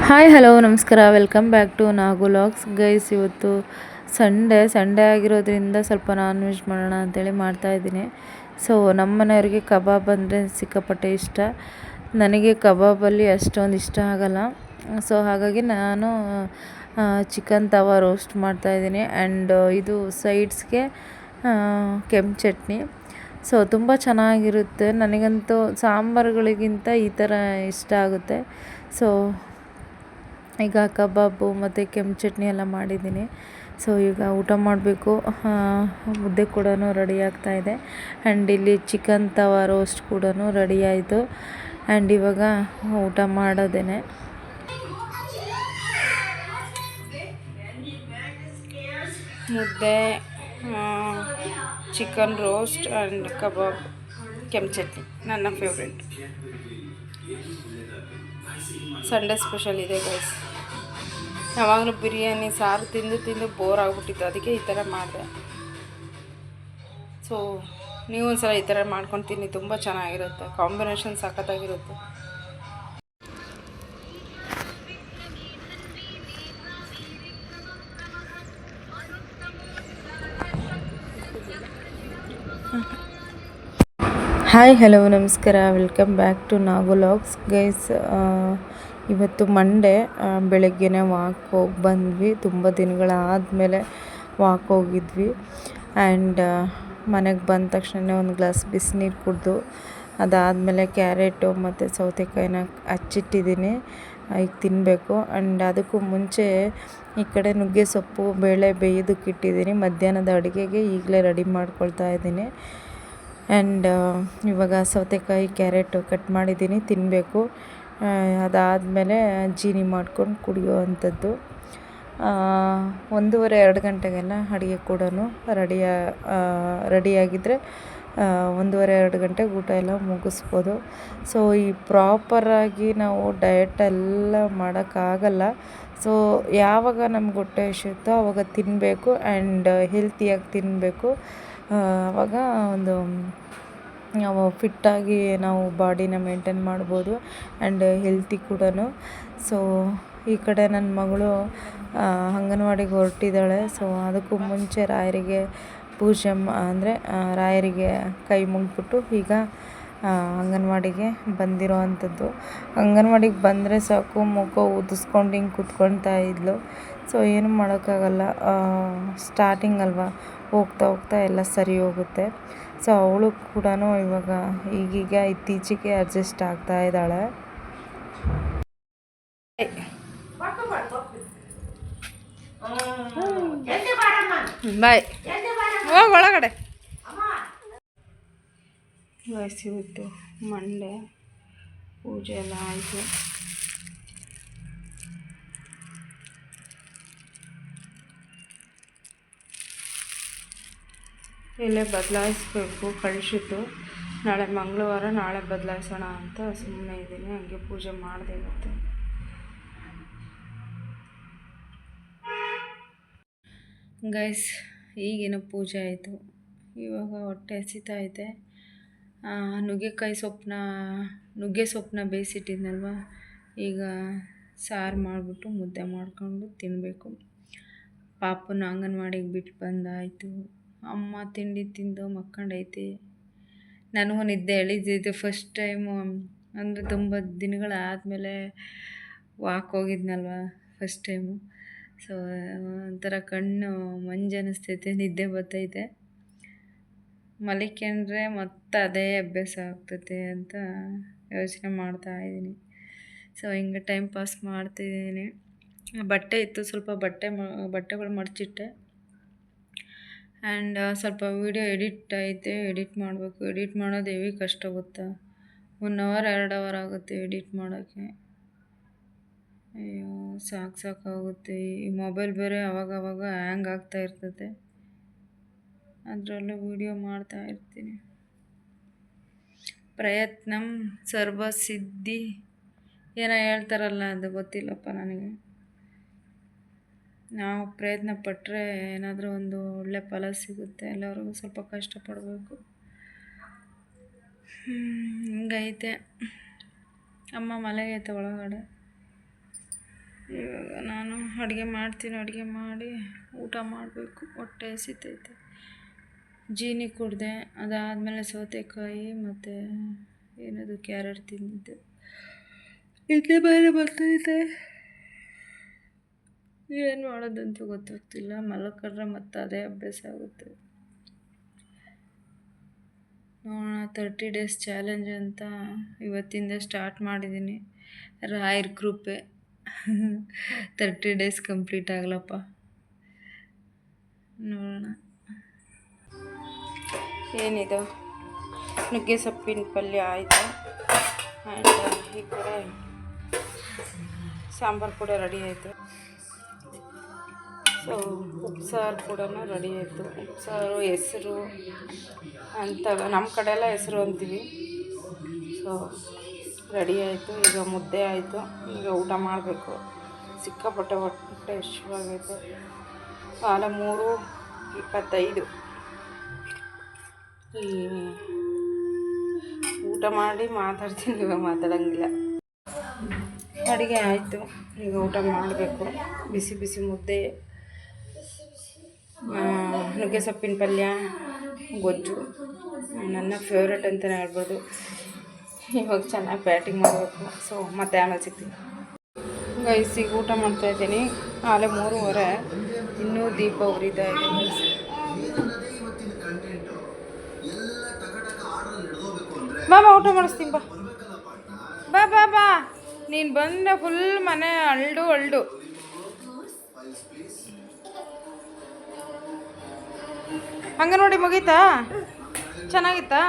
Hi hello ನಮಸ್ಕಾರ, welcome back to Nagu logs. Guys, ಇವತ್ತು Sunday ಆಗಿರೋದ್ರಿಂದ ಸ್ವಲ್ಪ ನಾನ್ ವೆಜ್ ಮಾಡೋಣ ಅಂತೇಳಿ ಮಾಡ್ತಾಯಿದ್ದೀನಿ. ಸೊ ನಮ್ಮ ಮನೆಯವ್ರಿಗೆ ಕಬಾಬ್ ಅಂದರೆ ಸಿಕ್ಕಾಪಟ್ಟೆ ಇಷ್ಟ. ನನಗೆ ಕಬಾಬಲ್ಲಿ ಅಷ್ಟೊಂದು ಇಷ್ಟ ಆಗಲ್ಲ. ಸೊ ಹಾಗಾಗಿ ನಾನು ಚಿಕನ್ ತವಾ ರೋಸ್ಟ್ ಮಾಡ್ತಾಯಿದ್ದೀನಿ. ಆ್ಯಂಡ್ ಇದು ಸೈಡ್ಸ್ಗೆ ಕೆಂಪು ಚಟ್ನಿ. ಸೊ ತುಂಬ ಚೆನ್ನಾಗಿರುತ್ತೆ. ನನಗಂತೂ ಸಾಂಬಾರುಗಳಿಗಿಂತ ಈ ಥರ ಇಷ್ಟ ಆಗುತ್ತೆ. ಸೊ ಈಗ ಕಬಾಬು ಮತ್ತು ಕೆಂಪು ಚಟ್ನಿ ಎಲ್ಲ ಮಾಡಿದ್ದೀನಿ. ಸೊ ಈಗ ಊಟ ಮಾಡಬೇಕು. ಮುದ್ದೆ ಕೂಡ ರೆಡಿ ಆಗ್ತಾಯಿದೆ. ಆ್ಯಂಡ್ ಇಲ್ಲಿ ಚಿಕನ್ ತವಾ ರೋಸ್ಟ್ ಕೂಡ ರೆಡಿ ಆಯಿತು. ಆ್ಯಂಡ್ ಇವಾಗ ಊಟ ಮಾಡೋದೇನೆ. ಮುದ್ದೆ, ಚಿಕನ್ ರೋಸ್ಟ್ ಆ್ಯಂಡ್ ಕಬಾಬ್, ಕೆಂಪು ಚಟ್ನಿ ನನ್ನ ಫೇವ್ರೆಟ್. ಸಂಡೇ ಸ್ಪೆಷಲ್ ಇದೆ ಗೈಸ್. ಯಾವಾಗಲೂ ಬಿರಿಯಾನಿ ಸಾರು ತಿಂದು ಬೋರ್ ಆಗಿಬಿಟ್ಟಿತ್ತು, ಅದಕ್ಕೆ ಈ ಥರ ಮಾಡಿದೆ. ಸೊ ನೀವು ಒಂದ್ಸಲ ಈ ಥರ ಮಾಡ್ಕೊಂಡು ತಿನ್ನಿ, ತುಂಬ ಚೆನ್ನಾಗಿರುತ್ತೆ. ಕಾಂಬಿನೇಷನ್ ಸಖತ್ತಾಗಿರುತ್ತೆ. ಹಾಯ್ ಹಲೋ ನಮಸ್ಕಾರ, welcome back to Nagu logs. Guys, ಇವತ್ತು ಮಂಡೇ, ಬೆಳಗ್ಗೆನೇ ವಾಕ್ ಹೋಗಿ ಬಂದ್ವಿ. ತುಂಬ ದಿನಗಳಾದಮೇಲೆ ವಾಕ್ ಹೋಗಿದ್ವಿ. ಆ್ಯಂಡ್ ಮನೆಗೆ ಬಂದ ತಕ್ಷಣ ಒಂದು ಗ್ಲಾಸ್ ಬಿಸಿನೀರು ಕುಡಿದು, ಅದಾದಮೇಲೆ ಕ್ಯಾರೆಟು ಮತ್ತು ಸೌತೆಕಾಯಿನ ಹಚ್ಚಿಟ್ಟಿದ್ದೀನಿ, ಈಗ ತಿನ್ನಬೇಕು. ಆ್ಯಂಡ್ ಅದಕ್ಕೂ ಮುಂಚೆ ಈ ಕಡೆ ನುಗ್ಗೆ ಸೊಪ್ಪು ಬೇಳೆ ಬೇಯೋದಕ್ಕೆ ಇಟ್ಟಿದ್ದೀನಿ. ಮಧ್ಯಾಹ್ನದ ಅಡುಗೆಗೆ ಈಗಲೇ ರೆಡಿ ಮಾಡ್ಕೊಳ್ತಾ ಇದ್ದೀನಿ. ಆ್ಯಂಡ್ ಇವಾಗ ಸೌತೆಕಾಯಿ ಕ್ಯಾರೆಟು ಕಟ್ ಮಾಡಿದ್ದೀನಿ, ತಿನ್ನಬೇಕು. ಅದಾದಮೇಲೆ ಜೀನಿ ಮಾಡ್ಕೊಂಡು ಕುಡಿಯೋ ಅಂಥದ್ದು. 1:30-2 ಗಂಟೆಗೆಲ್ಲ ಅಡುಗೆ ಕೂಡ ರೆಡಿಯಾಗಿದ್ದರೆ 1:30-2 ಗಂಟೆಗೆ ಊಟ ಎಲ್ಲ ಮುಗಿಸ್ಬೋದು. ಸೊ ಈ ಪ್ರಾಪರಾಗಿ ನಾವು ಡಯಟೆಲ್ಲ ಮಾಡೋಕ್ಕಾಗಲ್ಲ. ಸೊ ಯಾವಾಗ ನಮ್ಗೆ ಹೊಟ್ಟೆ ಹಸಿಯುತ್ತೋ ಆವಾಗ ತಿನ್ನಬೇಕು. ಆ್ಯಂಡ್ ಹೆಲ್ತಿಯಾಗಿ ತಿನ್ನಬೇಕು. ಆವಾಗ ಒಂದು ನಾವು ಫಿಟ್ಟಾಗಿ ನಾವು ಬಾಡಿನ ಮೇಂಟೈನ್ ಮಾಡ್ಬೋದು. ಆ್ಯಂಡ್ ಹೆಲ್ತಿ ಕೂಡ. ಸೊ ಈ ಕಡೆ ನನ್ನ ಮಗಳು ಅಂಗನವಾಡಿಗೆ ಹೊರಟಿದ್ದಾಳೆ. ಸೊ ಅದಕ್ಕೂ ಮುಂಚೆ ರಾಯರಿಗೆ ಪೂಜೆ ಅಂದರೆ ರಾಯರಿಗೆ ಕೈ ಮುಗಿದ್ಬಿಟ್ಟು ಈಗ ಅಂಗನವಾಡಿಗೆ ಬಂದಿರೋ ಅಂಥದ್ದು. ಅಂಗನವಾಡಿಗೆ ಬಂದರೆ ಸಾಕು, ಮುಖ ಊದಿಸ್ಕೊಂಡು ಹಿಂಗೆ ಕೂತ್ಕೊಳ್ತಾ ಇದ್ಲು. ಸೊ ಏನು ಮಾಡೋಕ್ಕಾಗಲ್ಲ, ಸ್ಟಾರ್ಟಿಂಗ್ ಅಲ್ವಾ, ಹೋಗ್ತಾ ಎಲ್ಲ ಸರಿ ಹೋಗುತ್ತೆ. ಸೊ ಅವಳು ಕೂಡ ಇವಾಗ ಈಗೀಗ ಇತ್ತೀಚೆಗೆ ಅಡ್ಜಸ್ಟ್ ಆಗ್ತಾ ಇದ್ದಾಳೆ. ಬಾಯ್, ಹೋಗಿ ಒಳಗಡೆ. ಇವತ್ತು ಮಂಡೇ, ಪೂಜೆ ಎಲ್ಲ ಆಯಿತು. ಇಲ್ಲೇ ಬದಲಾಯಿಸ್ಬೇಕು ಕಳಿಸಿದ್ದು. ನಾಳೆ ಮಂಗಳವಾರ, ನಾಳೆ ಬದಲಾಯಿಸೋಣ ಅಂತ ಸುಮ್ಮನೆ ಇದ್ದೀನಿ. ಹಂಗೆ ಪೂಜೆ ಮಾಡಿದೆ ಇವತ್ತು. ಗೈಸ್, ಈಗೇನೋ ಪೂಜೆ ಆಯಿತು. ಇವಾಗ ಹೊಟ್ಟೆ ಹಸಿತೈತೆ. ನುಗ್ಗೆ ಸೊಪ್ಪನ್ನ ಬೇಯಿಸಿಟ್ಟಿದ್ನಲ್ವ, ಈಗ ಸಾರು ಮಾಡಿಬಿಟ್ಟು ಮುದ್ದೆ ಮಾಡ್ಕೊಂಡು ತಿನ್ನಬೇಕು. ಪಾಪನ ಅಂಗನವಾಡಿಗೆ ಬಿಟ್ಟು ಬಂದಾಯಿತು. ಅಮ್ಮ ತಿಂಡಿ ತಿಂದು ಮಕ್ಕಂಡೈತೆ. ನನಗೂ ನಿದ್ದೆ ಎಳಿತಿದ್ದೆ ಫಸ್ಟ್ ಟೈಮು. ಅಂದರೆ ತುಂಬ ದಿನಗಳಾದಮೇಲೆ ವಾಕ್ ಹೋಗಿದ್ನಲ್ವ ಫಸ್ಟ್ ಟೈಮು. ಸೊ ಒಂಥರ ಕಣ್ಣು ಮಂಜು ಅನ್ನಿಸ್ತೈತೆ, ನಿದ್ದೆ ಬರ್ತೈತೆ. ಮಲಿಕೊಂಡ್ರೆ ಮತ್ತೆ ಅದೇ ಅಭ್ಯಾಸ ಆಗ್ತೈತೆ ಅಂತ ಯೋಚನೆ ಮಾಡ್ತಾಯಿದ್ದೀನಿ. ಸೊ ಹಿಂಗೆ ಟೈಮ್ ಪಾಸ್ ಮಾಡ್ತಿದ್ದೀನಿ. ಬಟ್ಟೆ ಇತ್ತು, ಸ್ವಲ್ಪ ಬಟ್ಟೆಗಳು ಮಡಚಿಟ್ಟೆ. ಆ್ಯಂಡ್ ಸ್ವಲ್ಪ ವೀಡಿಯೋ ಎಡಿಟ್ ಐತೆ, ಎಡಿಟ್ ಮಾಡಬೇಕು. ಎಡಿಟ್ ಮಾಡೋದು ಹೆವಿ ಕಷ್ಟ ಗೊತ್ತಾ. 1 ಅವರ್ 2 ಅವರ್ ಆಗುತ್ತೆ ಎಡಿಟ್ ಮಾಡೋಕ್ಕೆ. ಅಯ್ಯೋ ಸಾಕಾಗುತ್ತೆ. ಈ ಮೊಬೈಲ್ ಬೇರೆ ಅವಾಗವಾಗ ಹ್ಯಾಂಗ್ ಆಗ್ತಾ ಇರ್ತದೆ, ಅದರಲ್ಲೂ ವೀಡಿಯೋ ಮಾಡ್ತಾ ಇರ್ತೀನಿ. ಪ್ರಯತ್ನಂ ಸರ್ವಸಿದ್ಧಿ ಏನೋ ಹೇಳ್ತಾರಲ್ಲ, ಅದು ಗೊತ್ತಿಲ್ಲಪ್ಪ ನನಗೆ. ನಾವು ಪ್ರಯತ್ನ ಪಟ್ಟರೆ ಏನಾದರೂ ಒಂದು ಒಳ್ಳೆ ಫಲ ಸಿಗುತ್ತೆ. ಎಲ್ಲರಿಗೂ ಸ್ವಲ್ಪ ಕಷ್ಟಪಡಬೇಕು. ಹಿಂಗೈತೆ. ಅಮ್ಮ ಮಲಗೈತೆ ಒಳಗಡೆ. ಇವಾಗ ನಾನು ಅಡುಗೆ ಮಾಡ್ತೀನಿ. ಅಡುಗೆ ಮಾಡಿ ಊಟ ಮಾಡಬೇಕು. ಹೊಟ್ಟೆ ಹಸಿತೈತೆ. ಜೀನಿ ಕುಡಿದೆ. ಅದಾದಮೇಲೆ ಸೌತೆಕಾಯಿ ಮತ್ತು ಏನದು ಕ್ಯಾರೆಟ್ ತಿಂದಿದ್ದೆ. ನಿದ್ದೆ ಬೇರೆ ಬರ್ತೈತೆ. ಏನು ಮಾಡೋದಂತೂ ಗೊತ್ತಾಗ್ತಿಲ್ಲ. ಮಲ್ಕೊಂಡ್ರೆ ಮತ್ತೆ ಅದೇ ಅಭ್ಯಾಸ ಆಗುತ್ತೆ. ನೋಡೋಣ. 30 ಡೇಸ್ ಚಾಲೆಂಜ್ ಅಂತ ಇವತ್ತಿಂದ ಸ್ಟಾರ್ಟ್ ಮಾಡಿದ್ದೀನಿ. ರಾಯರ್ ಕೃಪೆ 30 ಡೇಸ್ ಕಂಪ್ಲೀಟ್ ಆಗಲಪ್ಪ. ನೋಡೋಣ. ಏನಿದು ನುಗ್ಗೆ ಸೊಪ್ಪಿನ ಪಲ್ಯ ಆಯಿತು. ಆ್ಯಂಡ್ ಈ ಕಡೆ ಸಾಂಬಾರು ಕೂಡ ರೆಡಿ ಆಯಿತು. ಸೊ ಉಪ್ಸಾರು ಕೂಡ ರೆಡಿ ಆಯಿತು. ಉಪ್ಸಾರು ಹೆಸರು ಅಂತ ನಮ್ಮ ಕಡೆ ಎಲ್ಲ ಹೆಸರು ಅಂತೀವಿ. ಸೊ ರೆಡಿ ಆಯಿತು. ಈಗ ಮುದ್ದೆ ಆಯಿತು. ಈಗ ಊಟ ಮಾಡಬೇಕು. ಸಿಕ್ಕಾಪಟ್ಟೆ ಹೊಟ್ಟೆ ಹಸಿವಾಗೈತೆ. ಕಾಲ 3:25. ಈ ಊಟ ಮಾಡಿ ಮಾತಾಡ್ತೀನಿ. ಇವಾಗ ಮಾತಾಡೋಂಗಿಲ್ಲ. ಅಡುಗೆ ಆಯಿತು. ಈಗ ಊಟ ಮಾಡಬೇಕು. ಬಿಸಿ ಬಿಸಿ ಮುದ್ದೆ, ನುಗ್ಗೆ ಸೊಪ್ಪಿನ ಪಲ್ಯ, ಗೊಜ್ಜು ನನ್ನ ಫೇವ್ರೇಟ್ ಅಂತಲೇ ಹೇಳ್ಬೋದು. ಇವಾಗ ಚೆನ್ನಾಗಿ ಬ್ಯಾಟಿಂಗ್ ಮಾಡಬೇಕು. ಸೊ ಮತ್ತೆ ಆಮೇಲೆ ಸಿಗ್ತೀನಿ ಗೈಸ್. ಈಗ ಊಟ ಮಾಡ್ತಾಯಿದ್ದೀನಿ. ಆಲೆ 3:30. ಇನ್ನೂ ದೀಪ ಉರಿತಾ ಇದೆ. ಬಾ ಊಟ ಮಾಡಿಸ್ತೀನಿ. ಬಾ ಬಾ ಬಾ. ನೀನು ಬಂದ ಫುಲ್ ಮನೆ ಅಳ್ಡು. ಅಂಗನವಾಡಿ ಮುಗೀತಾ? ಚೆನ್ನಾಗಿತ್ತಾ?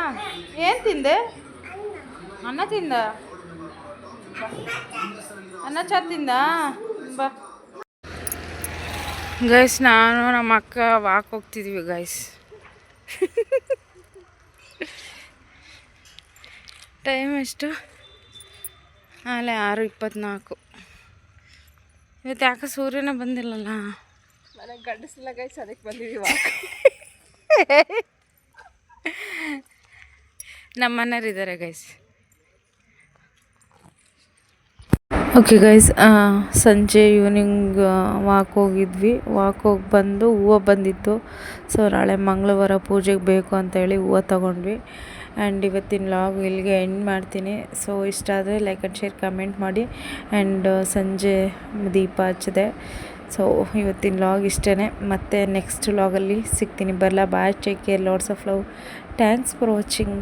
ಏನು ತಿಂದೆ? ಅನ್ನ ತಿಂದ? ಅನ್ನ ಚಾ ತಿಂದ? ಬಾ ಗೈಸ್. ನಾನು ನಮ್ಮ ಅಕ್ಕ ವಾಕ್ ಹೋಗ್ತಿದ್ವಿ ಗೈಸ್. ಟೈಮ್ ಎಷ್ಟು? ಆಲೆ 6:24. ಇವತ್ತು ಯಾಕೆ ಸೂರ್ಯನ ಬಂದಿಲ್ಲಲ್ಲ. ನನಗೆ ಗಂಡಸಿಲ್ಲ ಗೈಸ್, ಅದಕ್ಕೆ ಬಂದಿದ್ದೀವಿ. ನಮ್ಮ ಮನೆಯವರಿದ್ದಾರೆ ಗೈಸ್. ಓಕೆ ಗೈಸ್, ಸಂಜೆ ಈವ್ನಿಂಗ್ ವಾಕ್ ಹೋಗಿದ್ವಿ. ವಾಕ್ ಹೋಗಿ ಬಂದು ಹೂವು ಬಂದಿತ್ತು. ಸೊ ನಾಳೆ ಮಂಗಳವಾರ ಪೂಜೆಗೆ ಬೇಕು ಅಂತೇಳಿ ಹೂವು ತೊಗೊಂಡ್ವಿ. ಆ್ಯಂಡ್ ಇವತ್ತಿನ ಲಾಗ್ ಇಲ್ಲಿಗೆ ಎಂಡ್ ಮಾಡ್ತೀನಿ. ಸೊ ಇಷ್ಟ ಆದರೆ ಲೈಕ್ ಆ್ಯಂಡ್ ಶೇರ್ ಕಮೆಂಟ್ ಮಾಡಿ. ಆ್ಯಂಡ್ ಸಂಜೆ ದೀಪ ಹಚ್ಚಿದೆ. ಸೊ ಇವತ್ತಿನ ಲಾಗ್ ಇಷ್ಟೇ. ಮತ್ತೆ ನೆಕ್ಸ್ಟ್ ಲಾಗಲ್ಲಿ ಸಿಗ್ತೀನಿ. Bye. Take care. Lots of love. Thanks for watching.